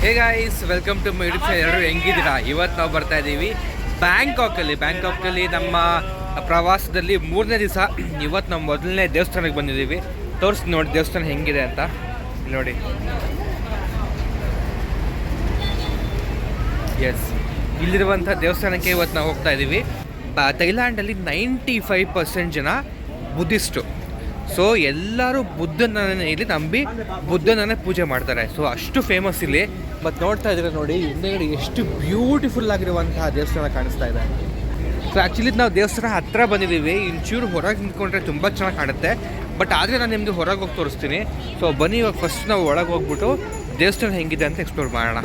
Hey guys, welcome to my YouTube channel. ಎಲ್ಲರೂ ಹೆಂಗಿದ್ದೀರಾ? ಇವತ್ತು ನಾವು ಬರ್ತಾ ಇದ್ದೀವಿ ಬ್ಯಾಂಕಾಕಲ್ಲಿ ನಮ್ಮ ಪ್ರವಾಸದಲ್ಲಿ 3ನೇ ದಿವಸ. ಇವತ್ತು ನಾವು ಮೊದಲನೇ ದೇವಸ್ಥಾನಕ್ಕೆ ಬಂದಿದ್ದೀವಿ. ತೋರಿಸಿ ನೋಡಿ ದೇವಸ್ಥಾನ ಹೆಂಗಿದೆ ಅಂತ. ನೋಡಿ, ಎಸ್, ಇಲ್ಲಿರುವಂಥ ದೇವಸ್ಥಾನಕ್ಕೆ ಇವತ್ತು ನಾವು ಹೋಗ್ತಾ ಇದ್ದೀವಿ. ಥೈಲ್ಯಾಂಡಲ್ಲಿ 95% ಜನ ಬುದ್ಧಿಸ್ಟು. ಸೊ ಎಲ್ಲರೂ ಬುದ್ಧನನ್ನೇ ಇಲ್ಲಿ ನಂಬಿ ಬುದ್ಧನನ್ನೇ ಪೂಜೆ ಮಾಡ್ತಾರೆ. ಸೊ ಅಷ್ಟು ಫೇಮಸ್ ಇಲ್ಲಿ. ಮತ್ತು ನೋಡ್ತಾ ಇದ್ದೀರಾ ನೋಡಿ, ಹಿಂದೆಗಡೆ ಎಷ್ಟು ಬ್ಯೂಟಿಫುಲ್ ಆಗಿರುವಂತಹ ದೇವಸ್ಥಾನ ಕಾಣಿಸ್ತಾ ಇದೆ. ಸೊ ಆ್ಯಕ್ಚುಲಿ ನಾವು ದೇವಸ್ಥಾನ ಹತ್ತಿರ ಬಂದಿದ್ದೀವಿ. ಇಂಚೂರು ಹೊರಗೆ ನಿಂತ್ಕೊಂಡ್ರೆ ತುಂಬ ಚೆನ್ನಾಗಿ ಕಾಣುತ್ತೆ. ಬಟ್ ಆದರೆ ನಾನು ನಿಮಗೆ ಹೊರಗೆ ಹೋಗಿ ತೋರಿಸ್ತೀನಿ. ಸೊ ಬನ್ನಿ, ಇವಾಗ ಫಸ್ಟ್ ನಾವು ಒಳಗೆ ಹೋಗ್ಬಿಟ್ಟು ದೇವಸ್ಥಾನ ಹೆಂಗಿದೆ ಅಂತ ಎಕ್ಸ್ಪ್ಲೋರ್ ಮಾಡೋಣ.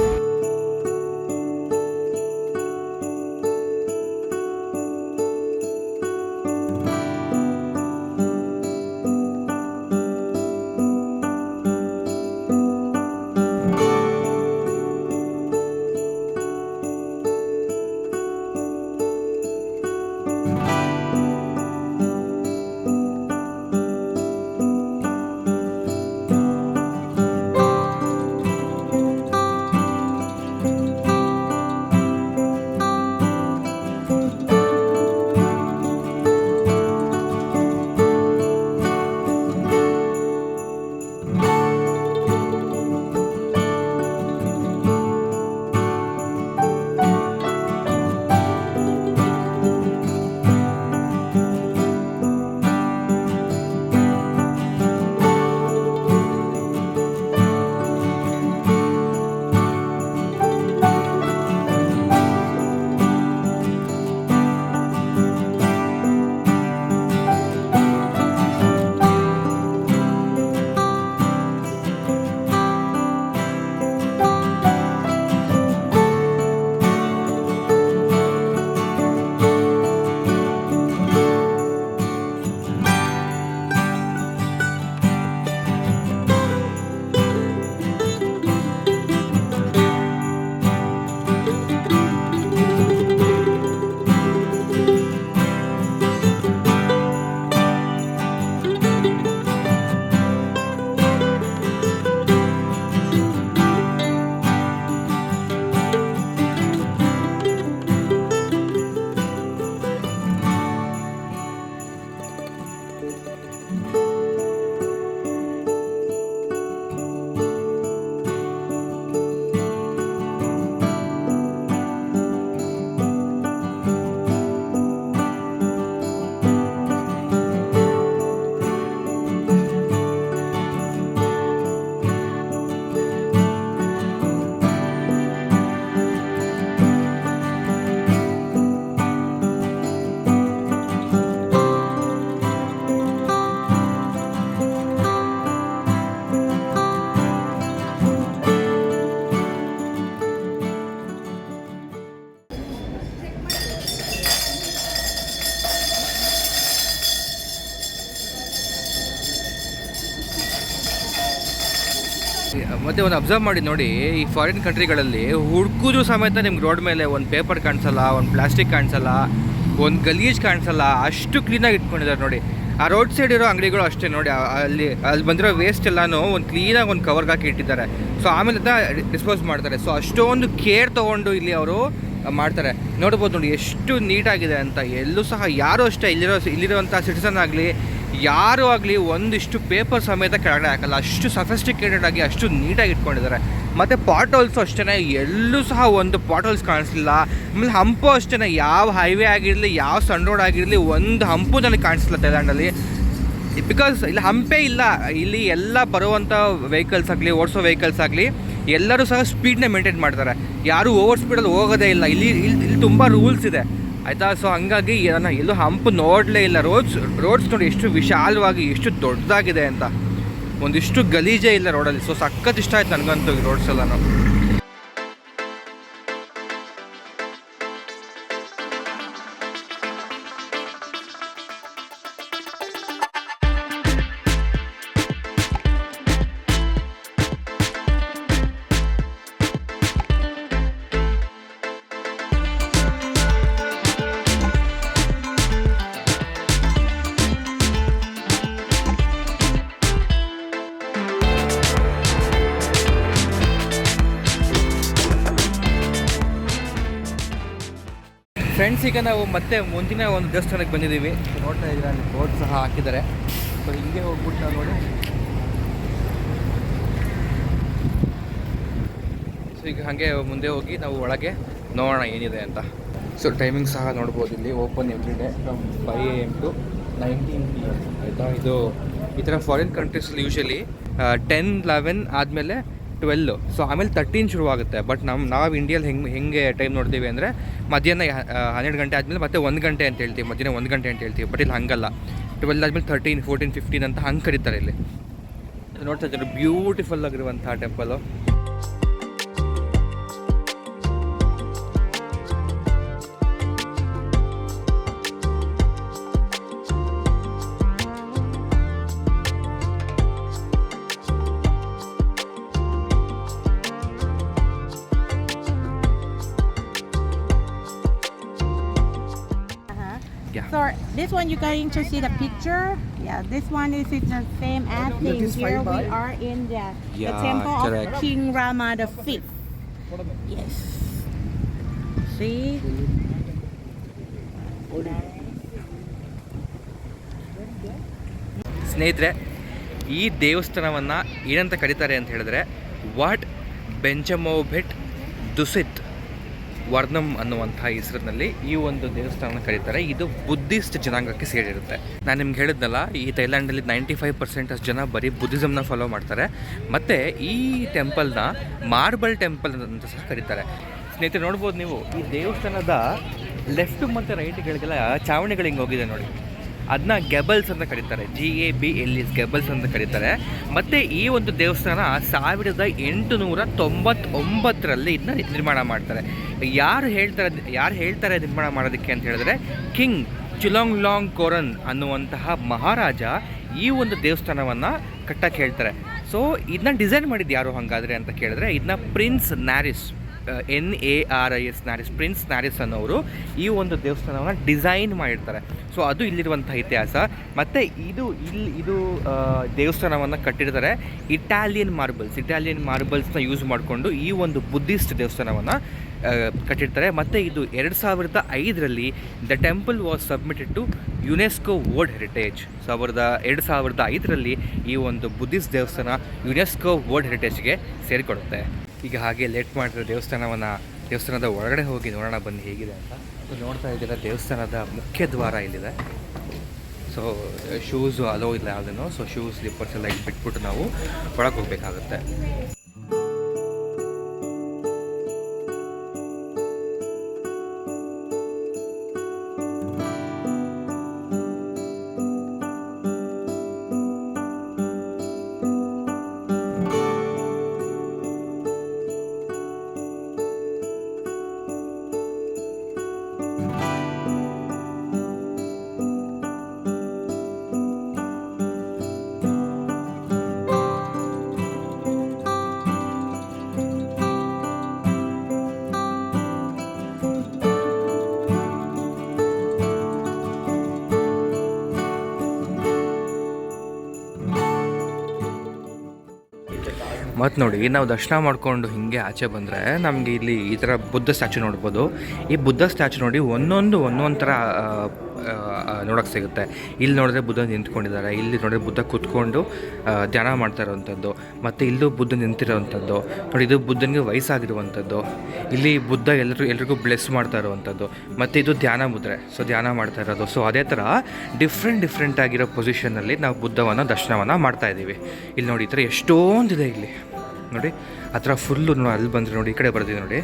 ಮತ್ತು ಒಂದು ಅಬ್ಸರ್ವ್ ಮಾಡಿ ನೋಡಿ, ಈ ಫಾರಿನ್ ಕಂಟ್ರಿಗಳಲ್ಲಿ ಹುಡುಕಿದ್ರು ಸಮೇತ ನಿಮ್ಗೆ ರೋಡ್ ಮೇಲೆ ಒಂದು ಪೇಪರ್ ಕಾಣಿಸಲ್ಲ, ಒಂದು ಪ್ಲಾಸ್ಟಿಕ್ ಕಾಣಿಸಲ್ಲ, ಒಂದು ಗಲೀಜು ಕಾಣಿಸಲ್ಲ. ಅಷ್ಟು ಕ್ಲೀನಾಗಿ ಇಟ್ಕೊಂಡಿದ್ದಾರೆ ನೋಡಿ. ಆ ರೋಡ್ ಸೈಡ್ ಇರೋ ಅಂಗಡಿಗಳು ಅಷ್ಟೇ ನೋಡಿ, ಅಲ್ಲಿ ಬಂದಿರೋ ವೇಸ್ಟ್ ಎಲ್ಲನೂ ಒಂದು ಕ್ಲೀನಾಗಿ ಒಂದು ಕವರ್ಗೆ ಹಾಕಿ ಇಟ್ಟಿದ್ದಾರೆ. ಸೊ ಆಮೇಲೆ ಡಿಸ್ಪೋಸ್ ಮಾಡ್ತಾರೆ. ಸೊ ಅಷ್ಟೊಂದು ಕೇರ್ ತೊಗೊಂಡು ಇಲ್ಲಿ ಅವರು ಮಾಡ್ತಾರೆ. ನೋಡ್ಬೋದು ನೋಡಿ ಎಷ್ಟು ನೀಟಾಗಿದೆ ಅಂತ. ಎಲ್ಲೂ ಸಹ ಯಾರೂ ಅಷ್ಟೇ ಇಲ್ಲಿರುವಂಥ ಸಿಟಿಸನ್ ಆಗಲಿ ಯಾರೂ ಆಗಲಿ ಒಂದಿಷ್ಟು ಪೇಪರ್ ಸಮೇತ ಕೆಳಗಡೆ ಹಾಕಲ್ಲ. ಅಷ್ಟು ಸಫಿಸ್ಟಿಕೇಟೆಡ್ ಆಗಿ ಅಷ್ಟು ನೀಟಾಗಿ ಇಟ್ಕೊಂಡಿದ್ದಾರೆ. ಮತ್ತು ಪಾಟೋಲ್ಸು ಅಷ್ಟೇ, ಎಲ್ಲೂ ಸಹ ಒಂದು ಪಾಟೋಲ್ಸ್ ಕಾಣಿಸ್ಲಿಲ್ಲ. ಆಮೇಲೆ ಹಂಪು ಅಷ್ಟೇ, ಯಾವ ಹೈವೇ ಆಗಿರಲಿ ಯಾವ ಸಣ್ಣ ರೋಡ್ ಆಗಿರಲಿ ಒಂದು ಹಂಪು ನನಗೆ ಕಾಣಿಸ್ಲಿಲ್ಲ ಥೈಲ್ಯಾಂಡಲ್ಲಿ. ಬಿಕಾಸ್ ಇಲ್ಲಿ ಹಂಪೇ ಇಲ್ಲ. ಇಲ್ಲಿ ಎಲ್ಲ ಬರುವಂಥ ವೆಹಿಕಲ್ಸ್ ಆಗಲಿ ಓಡಿಸೋ ವೆಹಿಕಲ್ಸ್ ಆಗಲಿ ಎಲ್ಲರೂ ಸಹ ಸ್ಪೀಡ್ನೇ ಮೇಂಟೈನ್ ಮಾಡ್ತಾರೆ. ಯಾರೂ ಓವರ್ ಸ್ಪೀಡಲ್ಲಿ ಹೋಗೋದೇ ಇಲ್ಲ. ಇಲ್ಲಿ ತುಂಬ ರೂಲ್ಸ್ ಇದೆ ಆಯಿತಾ. ಸೊ ಹಂಗಾಗಿ ನಾನು ಎಲ್ಲೂ ಹಂಪು ನೋಡಲೇ ಇಲ್ಲ. ರೋಡ್ಸ್ ನೋಡಿ ಎಷ್ಟು ವಿಶಾಲವಾಗಿ ಎಷ್ಟು ದೊಡ್ಡದಾಗಿದೆ ಅಂತ. ಒಂದಿಷ್ಟು ಗಲೀಜೇ ಇಲ್ಲ ರೋಡಲ್ಲಿ. ಸೊ ಸಖತ್ ಇಷ್ಟ ಆಯ್ತು ನನಗಂತೂ ಈ ರೋಡ್ಸ್ ಎಲ್ಲನೂ. ಫ್ರೆಂಡ್ಸ್, ಈಗ ನಾವು ಮತ್ತೆ ಮುಂದಿನ ಒಂದು ದೇವಸ್ಥಾನಕ್ಕೆ ಬಂದಿದ್ದೀವಿ. ನೋಡ್ತಾ ಇದ್ದೀರಾ, ಅಲ್ಲಿ ಬೋರ್ಡ್ ಸಹ ಹಾಕಿದ್ದಾರೆ. ಸೊ ಹಿಂಗೆ ಹೋಗ್ಬಿಟ್ಟು ನಾವು ನೋಡಿ. ಸೊ ಈಗ ಹಾಗೆ ಮುಂದೆ ಹೋಗಿ ನಾವು ಒಳಗೆ ನೋಡೋಣ ಏನಿದೆ ಅಂತ. ಸೊ ಟೈಮಿಂಗ್ ಸಹ ನೋಡ್ಬೋದು, ಇಲ್ಲಿ open everyday from 5 AM to 19 PM ಆಯಿತಾ. ಇದು ಈ ಥರ ಫಾರಿನ್ ಕಂಟ್ರೀಸಲ್ಲಿ ಯೂಶಲಿ 10, 11 ಆದಮೇಲೆ 12, ಸೊ ಆಮೇಲೆ 13 ಶುರುವಾಗುತ್ತೆ. ಬಟ್ ನಾವು ಇಂಡಿಯಲ್ಲಿ ಹೆಂಗೆ ಟೈಮ್ ನೋಡ್ತೀವಿ ಅಂದರೆ ಮಧ್ಯಾಹ್ನ 12 ಗಂಟೆ ಆದಮೇಲೆ ಮತ್ತೆ 1 ಗಂಟೆ ಅಂತ ಹೇಳ್ತೀವಿ, ಮಧ್ಯಾಹ್ನ 1 ಗಂಟೆ ಅಂತ ಹೇಳ್ತೀವಿ. ಬಟ್ ಇಲ್ಲಿ ಹಂಗಲ್ಲ, 12 ಆದಮೇಲೆ 13, 14, 15 ಅಂತ ಹಂಗೆ ಕರೀತಾರೆ ಇಲ್ಲಿ. ನೋಡ್ತಾ ಇದ್ದಾರೆ ಬ್ಯೂಟಿಫುಲ್ ಆಗಿರುವಂಥ temple. So this one you're going to see the picture. Yeah, this one is the same as thing. Here we are in the temple correct. of King Rama the Fifth. Yes. See. ಸ್ನೇಹಿತರೆ, ಈ ದೇವಸ್ಥಾನವನ್ನು ಏನಂತ ಕರೀತಾರೆ ಅಂತ ಹೇಳಿದ್ರೆ what ಬೆಂಜಮೋಬೆಟ್ ದುಸಿತ್ ವರ್ಣಂ ಅನ್ನುವಂಥ ಹೆಸರಿನಲ್ಲಿ ಈ ಒಂದು ದೇವಸ್ಥಾನ ಕರೀತಾರೆ. ಇದು ಬುದ್ಧಿಸ್ಟ್ ಜನಾಂಗಕ್ಕೆ ಸೇರಿರುತ್ತೆ. ನಾನು ನಿಮ್ಗೆ ಹೇಳಿದ್ನಲ್ಲ, ಈ ಥೈಲ್ಯಾಂಡಲ್ಲಿ 95% ಅಷ್ಟು ಜನ ಬರೀ ಬುದ್ಧಿಸಮ್ನ ಫಾಲೋ ಮಾಡ್ತಾರೆ. ಮತ್ತು ಈ ಟೆಂಪಲ್ನ ಮಾರ್ಬಲ್ ಟೆಂಪಲ್ ಅಂತ ಸಹ ಕರೀತಾರೆ. ಸ್ನೇಹಿತರೆ ನೋಡ್ಬೋದು ನೀವು, ಈ ದೇವಸ್ಥಾನದ ಲೆಫ್ಟ್ ಮತ್ತು ರೈಟ್ಗಳಿಗೆಲ್ಲ ಚಾವಣಿಗಳು ಹಿಂಗೆ ಹೋಗಿದೆ ನೋಡಿ. ಅದನ್ನ ಗೆಬಲ್ಸ್ ಅಂತ ಕರೀತಾರೆ, GABLS ಗೆಬಲ್ಸ್ ಅಂತ ಕರೀತಾರೆ. ಮತ್ತು ಈ ಒಂದು ದೇವಸ್ಥಾನ 1899ರಲ್ಲಿ ಇದನ್ನ ನಿರ್ಮಾಣ ಮಾಡ್ತಾರೆ. ಯಾರು ಹೇಳ್ತಾರೆ ನಿರ್ಮಾಣ ಮಾಡೋದಕ್ಕೆ ಅಂತ ಹೇಳಿದ್ರೆ ಕಿಂಗ್ ಚುಲಾಂಗ್ಲಾಂಗ್ ಕೊರನ್ ಅನ್ನುವಂತಹ ಮಹಾರಾಜ ಈ ಒಂದು ದೇವಸ್ಥಾನವನ್ನು ಕಟ್ಟಕ್ಕೆ ಹೇಳ್ತಾರೆ. ಸೊ ಇದನ್ನ ಡಿಸೈನ್ ಮಾಡಿದ್ದು ಯಾರು ಹಾಗಾದರೆ ಅಂತ ಕೇಳಿದ್ರೆ, ಇದನ್ನ ಪ್ರಿನ್ಸ್ ನ್ಯಾರಿಸ್, NARIS ನ್ಯಾರಿಸ್, ಪ್ರಿನ್ಸ್ ನ್ಯಾರಿಸ್ ಅನ್ನೋರು ಈ ಒಂದು ದೇವಸ್ಥಾನವನ್ನು ಡಿಸೈನ್ ಮಾಡಿರ್ತಾರೆ. ಸೊ ಅದು ಇಲ್ಲಿರುವಂಥ ಇತಿಹಾಸ. ಮತ್ತು ಇದು ದೇವಸ್ಥಾನವನ್ನು ಕಟ್ಟಿರ್ತಾರೆ ಇಟಾಲಿಯನ್ ಮಾರ್ಬಲ್ಸ್ನ ಯೂಸ್ ಮಾಡಿಕೊಂಡು ಈ ಒಂದು ಬುದ್ಧಿಸ್ಟ್ ದೇವಸ್ಥಾನವನ್ನು ಕಟ್ಟಿರ್ತಾರೆ. ಮತ್ತು ಇದು 2005ರಲ್ಲಿ the temple was submitted to UNESCO world heritage. 2005ರಲ್ಲಿ ಈ ಒಂದು ಬುದ್ಧಿಸ್ಟ್ ದೇವಸ್ಥಾನ ಯುನೆಸ್ಕೋ ವರ್ಲ್ಡ್ ಹೆರಿಟೇಜ್ಗೆ ಸೇರಿಕೊಡುತ್ತೆ. ಈಗ ಹಾಗೆ ಲೇಟ್ ಮಾಡಿರೋ ದೇವಸ್ಥಾನದ ಒಳಗಡೆ ಹೋಗಿ ನೋಡೋಣ ಬನ್ನಿ ಹೇಗಿದೆ ಅಂತ. ನೋಡ್ತಾ ಇದ್ದೀರಾ, ದೇವಸ್ಥಾನದ ಮುಖ್ಯ ದ್ವಾರ ಇಲ್ಲಿದೆ. ಸೊ ಶೂಸು ಅಲೋ ಇಲ್ಲ ಯಾವುದೇನೋ. ಸೊ ಶೂಸ್ ಸ್ಲಿಪ್ಪರ್ಸ್ ಎಲ್ಲ ಇಲ್ಲಿ ಬಿಟ್ಬಿಟ್ಟು ನಾವು ಒಳಗೆ ಹೋಗಬೇಕಾಗುತ್ತೆ. ಮತ್ತು ನೋಡಿ, ನಾವು ದರ್ಶನ ಮಾಡಿಕೊಂಡು ಹೀಗೆ ಆಚೆ ಬಂದರೆ ನಮಗೆ ಇಲ್ಲಿ ಈ ಥರ ಬುದ್ಧ ಸ್ಟ್ಯಾಚು ನೋಡ್ಬೋದು. ಈ ಬುದ್ಧ ಸ್ಟ್ಯಾಚು ನೋಡಿ ಒಂದೊಂದು ಥರ ನೋಡೋಕ್ಕೆ ಸಿಗುತ್ತೆ. ಇಲ್ಲಿ ನೋಡಿದ್ರೆ ಬುದ್ಧ ನಿಂತ್ಕೊಂಡಿದ್ದಾರೆ, ಇಲ್ಲಿ ನೋಡಿದ್ರೆ ಬುದ್ಧ ಕೂತ್ಕೊಂಡು ಧ್ಯಾನ ಮಾಡ್ತಾ ಇರೋವಂಥದ್ದು, ಮತ್ತು ಇಲ್ಲೂ ಬುದ್ಧ ನಿಂತಿರೋವಂಥದ್ದು ನೋಡಿ. ಇದು ಬುದ್ಧನಿಗೆ ವಯಸ್ಸಾಗಿರುವಂಥದ್ದು. ಇಲ್ಲಿ ಬುದ್ಧ ಎಲ್ರಿಗೂ ಬ್ಲೆಸ್ ಮಾಡ್ತಾ ಇರುವಂಥದ್ದು, ಮತ್ತು ಇದು ಧ್ಯಾನ ಮುದ್ರೆ, ಸೊ ಧ್ಯಾನ ಮಾಡ್ತಾ ಇರೋದು. ಸೊ ಅದೇ ಥರ ಡಿಫ್ರೆಂಟ್ ಆಗಿರೋ ಪೊಸಿಷನ್ನಲ್ಲಿ ನಾವು ಬುದ್ಧವನ್ನು ದರ್ಶನವನ್ನು ಮಾಡ್ತಾಯಿದ್ದೀವಿ. ಇಲ್ಲಿ ನೋಡಿ, ಈ ಥರ ಎಷ್ಟೊಂದಿದೆ ಇಲ್ಲಿ ನೋಡಿ. ಆ ಥರ ಫುಲ್ಲು ನೋಡಿ, ಅಲ್ಲಿ ಬಂದರೆ ನೋಡಿ, ಈ ಕಡೆ ಬರ್ತೀವಿ ನೋಡಿ,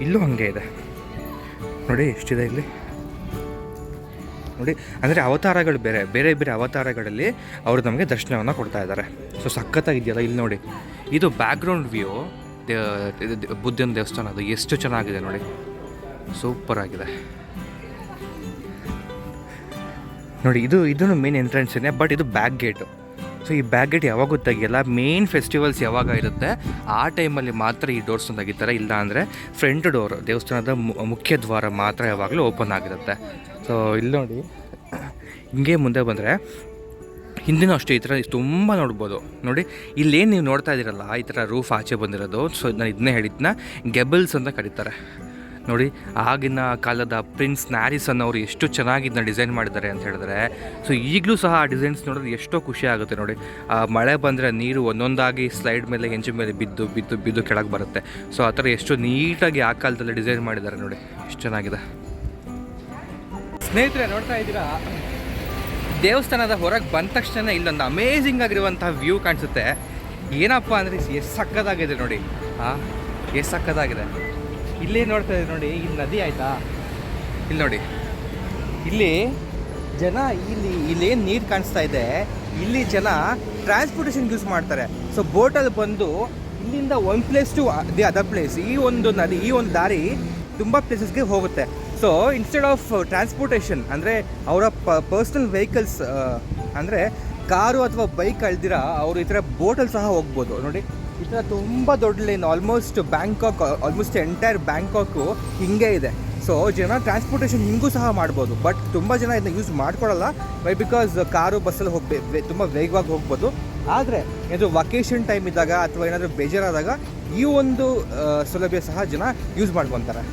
ಇಲ್ಲೂ ಹಾಗೆ ಇದೆ ನೋಡಿ, ಎಷ್ಟಿದೆ ಇಲ್ಲಿ ನೋಡಿ. ಅಂದರೆ ಅವತಾರಗಳು ಬೇರೆ ಅವತಾರಗಳಲ್ಲಿ ಅವರು ನಮಗೆ ದರ್ಶನವನ್ನು ಕೊಡ್ತಾ ಇದ್ದಾರೆ. ಸೊ ಸಖತ್ತಾಗಿದೆಯಲ್ಲ ಇಲ್ಲಿ ನೋಡಿ. ಇದು ಬ್ಯಾಕ್ಗ್ರೌಂಡ್ ವ್ಯೂ ಬುದ್ಧನ ದೇವಸ್ಥಾನ, ಅದು ಎಷ್ಟು ಚೆನ್ನಾಗಿದೆ ನೋಡಿ, ಸೂಪರ್ ಆಗಿದೆ ನೋಡಿ. ಇದನ್ನು ಮೇನ್ ಎಂಟ್ರೆನ್ಸೇ, ಬಟ್ ಇದು ಬ್ಯಾಕ್ ಗೇಟು. ಸೊ ಈ ಬ್ಯಾಕ್ ಗೇಟ್ ಯಾವಾಗೂ ತೆಗಿಯಲ್ಲ. ಮೇನ್ ಫೆಸ್ಟಿವಲ್ಸ್ ಯಾವಾಗ ಇರುತ್ತೆ ಆ ಟೈಮಲ್ಲಿ ಮಾತ್ರ ಈ ಡೋರ್ಸ್ನ ತೆಗಿತಾರೆ. ಇಲ್ಲ ಅಂದರೆ ಫ್ರಂಟ್ ಡೋರ್, ದೇವಸ್ಥಾನದ ಮುಖ್ಯ ದ್ವಾರ ಮಾತ್ರ ಯಾವಾಗಲೂ ಓಪನ್ ಆಗಿರುತ್ತೆ. ಸೊ ಇಲ್ಲಿ ನೋಡಿ, ಹಿಂಗೆ ಮುಂದೆ ಬಂದರೆ ಹಿಂದಿನೂ ಅಷ್ಟೇ ಈ ಥರ ತುಂಬ ನೋಡ್ಬೋದು ನೋಡಿ. ಇಲ್ಲೇನು ನೀವು ನೋಡ್ತಾ ಇದ್ದೀರಲ್ಲ, ಈ ಥರ ರೂಫ್ ಆಚೆ ಬಂದಿರೋದು, ಸೊ ನಾನು ಇದನ್ನೇ ಹೇಳಿದ್ನ ಗೆಬಲ್ಸ್ ಅಂತ ಕರೀತಾರೆ. ನೋಡಿ ಆಗಿನ ಕಾಲದ ಪ್ರಿನ್ಸ್ ನ್ಯಾರಿಸನ್ ಅವರು ಎಷ್ಟು ಚೆನ್ನಾಗಿ ಇದನ್ನ ಡಿಸೈನ್ ಮಾಡಿದ್ದಾರೆ ಅಂತ ಹೇಳಿದ್ರೆ. ಸೊ ಈಗಲೂ ಸಹ ಆ ಡಿಸೈನ್ಸ್ ನೋಡಿದ್ರೆ ಎಷ್ಟೋ ಖುಷಿ ಆಗುತ್ತೆ ನೋಡಿ. ಮಳೆ ಬಂದರೆ ನೀರು ಒಂದೊಂದಾಗಿ ಸ್ಲೈಡ್ ಮೇಲೆ ಹೆಂಚು ಮೇಲೆ ಬಿದ್ದು ಬಿದ್ದು ಬಿದ್ದು ಕೆಳಗೆ ಬರುತ್ತೆ. ಸೊ ಆ ಥರ ಎಷ್ಟು ನೀಟಾಗಿ ಆ ಕಾಲದಲ್ಲಿ ಡಿಸೈನ್ ಮಾಡಿದ್ದಾರೆ ನೋಡಿ, ಎಷ್ಟು ಚೆನ್ನಾಗಿದೆ. ಸ್ನೇಹಿತರೆ ನೋಡ್ತಾ ಇದ್ದೀರಾ, ದೇವಸ್ಥಾನದ ಹೊರಗೆ ಬಂದ ತಕ್ಷಣ ಇಲ್ಲೊಂದು ಅಮೇಝಿಂಗ್ ಆಗಿರುವಂತಹ ವ್ಯೂ ಕಾಣಿಸುತ್ತೆ. ಏನಪ್ಪ ಅಂದರೆ ಎಷ್ಟು ಸಕ್ಕದಾಗಿದೆ ನೋಡಿ, ಎಷ್ಟು ಸಕ್ಕದಾಗಿದೆ. ಇಲ್ಲಿ ನೋಡ್ತಾ ಇದ್ದೀವಿ ನೋಡಿ, ಇಲ್ಲಿ ನದಿ ಆಯಿತಾ, ಇಲ್ಲಿ ನೋಡಿ, ಇಲ್ಲಿ ಜನ ಇಲ್ಲೇನು ನೀರು ಕಾಣಿಸ್ತಾ ಇದೆ, ಇಲ್ಲಿ ಜನ ಟ್ರಾನ್ಸ್ಪೋರ್ಟೇಷನ್ ಯೂಸ್ ಮಾಡ್ತಾರೆ. ಸೊ ಬೋಟಲ್ಲಿ ಬಂದು ಇಲ್ಲಿಂದ ಒಂದು place to the other place, ಈ ಒಂದು ನದಿ, ಈ ಒಂದು ದಾರಿ ತುಂಬ ಪ್ಲೇಸಸ್ಗೆ ಹೋಗುತ್ತೆ. ಸೊ ಇನ್ಸ್ಟೆಡ್ ಆಫ್ ಟ್ರಾನ್ಸ್ಪೋರ್ಟೇಷನ್ ಅಂದರೆ ಅವರ ಪರ್ಸ್ನಲ್ ವೆಹಿಕಲ್ಸ್ ಅಂದರೆ ಕಾರು ಅಥವಾ ಬೈಕ್ ಅಳ್ದಿರ ಅವರು ಈ ಥರ ಬೋಟಲ್ಲಿ ಸಹ ಹೋಗ್ಬೋದು ನೋಡಿ. ಈ ಥರ ತುಂಬ ದೊಡ್ಡ line, almost Bangkok, almost entire Bangkok ಹಿಂಗೆ ಇದೆ. ಸೊ ಜನ ಟ್ರಾನ್ಸ್ಪೋರ್ಟೇಷನ್ ಹಿಂಗೂ ಸಹ ಮಾಡ್ಬೋದು. ಬಟ್ ತುಂಬ ಜನ ಇದನ್ನ ಯೂಸ್ ಮಾಡ್ಕೊಳ್ಳಲ್ಲ, ಬಿಕಾಸ್ ಕಾರು ಬಸ್ಸಲ್ಲಿ ತುಂಬ ವೇಗವಾಗಿ ಹೋಗ್ಬೋದು. ಆದರೆ ಏನಾದರೂ ವಕೇಷನ್ ಟೈಮ್ ಇದ್ದಾಗ ಅಥವಾ ಏನಾದರೂ ಬೇಜಾರಾದಾಗ ಈ ಒಂದು ಸೌಲಭ್ಯ ಸಹ ಜನ ಯೂಸ್ ಮಾಡ್ಕೊತಾರೆ.